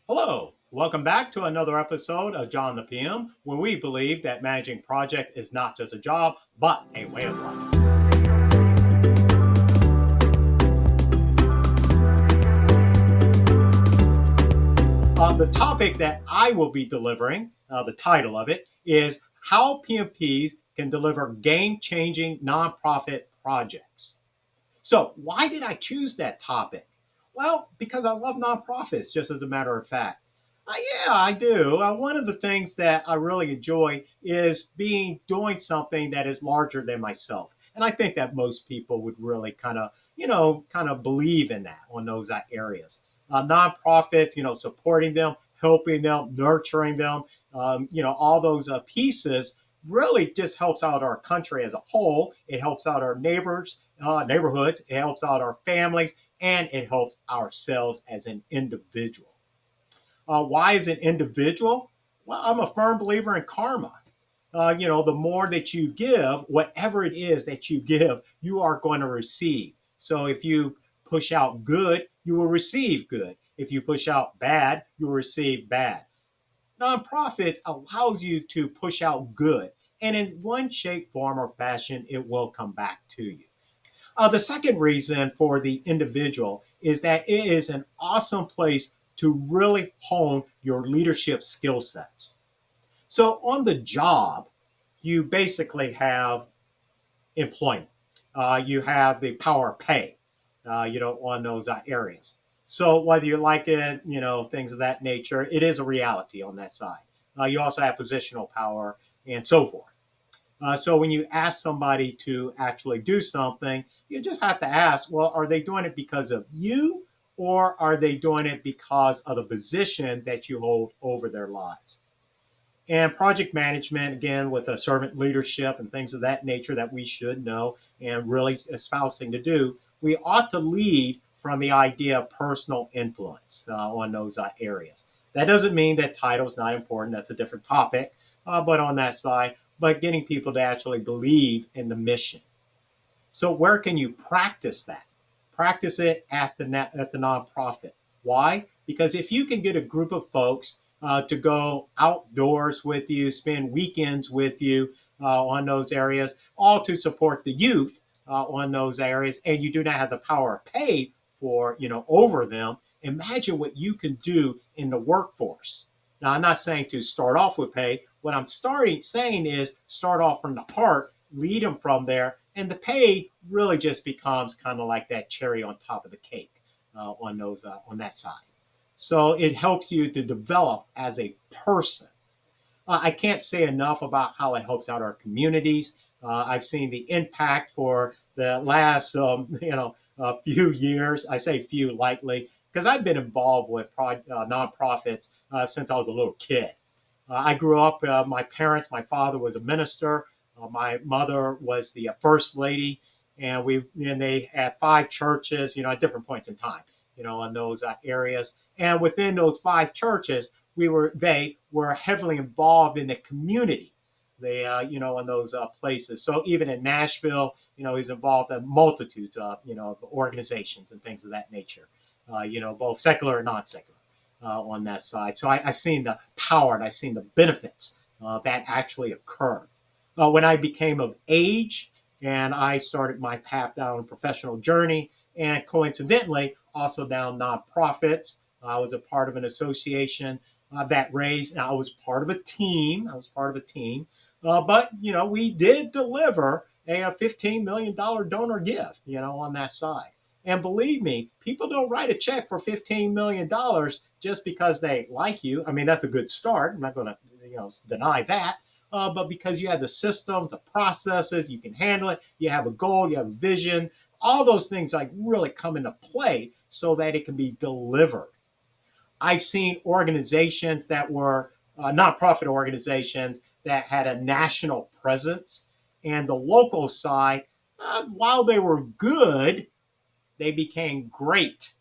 Hello, welcome back to another episode of John the PM, where we believe that managing project is not just a job, but a way of life. The topic that I will be delivering, the title of it, is How PMPs Can Deliver Game Changing Nonprofit Projects. So, why did I choose that topic? Well, because I love nonprofits, just as a matter of fact. Yeah, I do. One of the things that I really enjoy is doing something that is larger than myself, and I think that most people would really kind of believe in that on those areas. Nonprofits, supporting them, helping them, nurturing them, all those pieces really just helps out our country as a whole. It helps out our neighborhoods. It helps out our families, and it helps ourselves as an individual. Why as an individual? Well, I'm a firm believer in karma. The more that you give, whatever it is that you give, you are going to receive. So if you push out good, you will receive good. If you push out bad, you will receive bad. Nonprofits allows you to push out good, and in one shape, form, or fashion, it will come back to you. The second reason for the individual is that it is an awesome place to really hone your leadership skill sets. So on the job, you basically have employment. You have the power of pay, on those areas. So whether you like it, things of that nature, it is a reality on that side. You also have positional power and so forth. So when you ask somebody to actually do something, you just have to ask, well, are they doing it because of you, or are they doing it because of the position that you hold over their lives? And project management, again, with a servant leadership and things of that nature that we should know and really espousing to do, we ought to lead from the idea of personal influence on those areas. That doesn't mean that title is not important. That's a different topic. But on that side, but getting people to actually believe in the mission. So where can you practice that? Practice it at the nonprofit. Why? Because if you can get a group of folks to go outdoors with you, spend weekends with you on those areas, all to support the youth on those areas, and you do not have the power of pay for over them. Imagine what you can do in the workforce. Now, I'm not saying to start off with pay. What I'm starting saying is start off from the heart, lead them from there, and the pay really just becomes kind of like that cherry on top of the cake on that side. So it helps you to develop as a person. I can't say enough about how it helps out our communities. I've seen the impact for the last a few years. I say few lightly because I've been involved with nonprofits since I was a little kid. I grew up. My father was a minister. My mother was the first lady, and they had five churches, at different points in time, in those areas. And within those five churches, they were heavily involved in the community. They, in those places. So even in Nashville, he's involved in multitudes of, organizations and things of that nature. Both secular and non-secular on that side. So I've seen the power and I've seen the benefits that actually occurred. When I became of age and I started my path down a professional journey, and coincidentally, also down nonprofits. I was a part of an association that raised. Now, I was part of a team. But we did deliver a $15 million donor gift. On that side. And believe me, people don't write a check for $15 million just because they like you. I mean, that's a good start. I'm not going to deny that. But because you have the systems, the processes, you can handle it, you have a goal, you have a vision, all those things like really come into play so that it can be delivered. I've seen organizations that were nonprofit organizations that had a national presence, and the local side, while they were good, they became great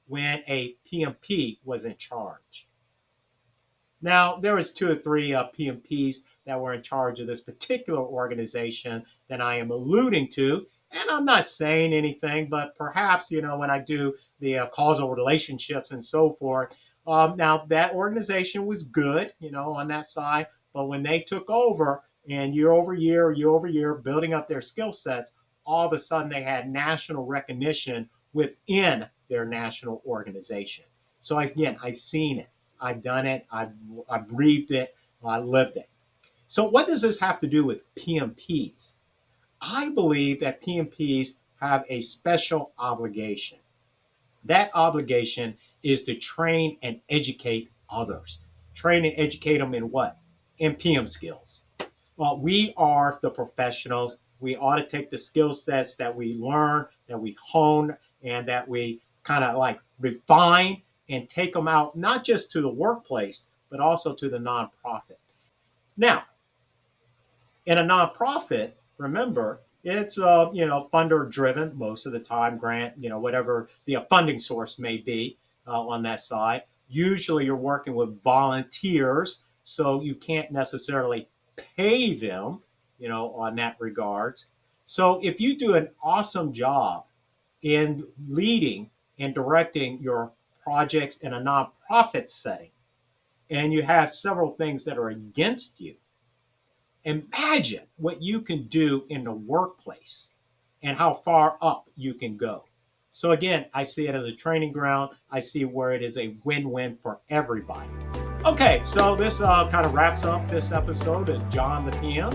when a PMP was in charge. Now, there was two or three PMPs that were in charge of this particular organization that I am alluding to. And I'm not saying anything, but perhaps, when I do the causal relationships and so forth, Now that organization was good, on that side, but when they took over and year over year, building up their skill sets, all of a sudden they had national recognition within their national organization. So again, I've seen it, I've done it, I've breathed it, I lived it. So what does this have to do with PMPs? I believe that PMPs have a special obligation. That obligation is to train and educate others. Train and educate them in what? In PM skills. Well, we are the professionals. We ought to take the skill sets that we learn, that we hone, and that we kind of like refine and take them out, not just to the workplace, but also to the nonprofit. Now, in a nonprofit, remember, it's funder driven most of the time, grant, whatever the funding source may be on that side. Usually you're working with volunteers, so you can't necessarily pay them, on that regard. So if you do an awesome job in leading and directing your projects in a nonprofit setting, and you have several things that are against you, imagine what you can do in the workplace and how far up you can go. So again, I see it as a training ground. I see where it is a win-win for everybody. Okay, so this kind of wraps up this episode of John the PM.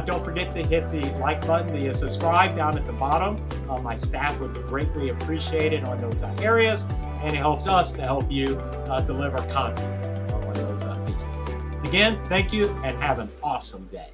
Don't forget to hit the like button, the subscribe down at the bottom. My staff would greatly appreciate it on those areas, and it helps us to help you deliver content on those pieces. Again, thank you and have an awesome day.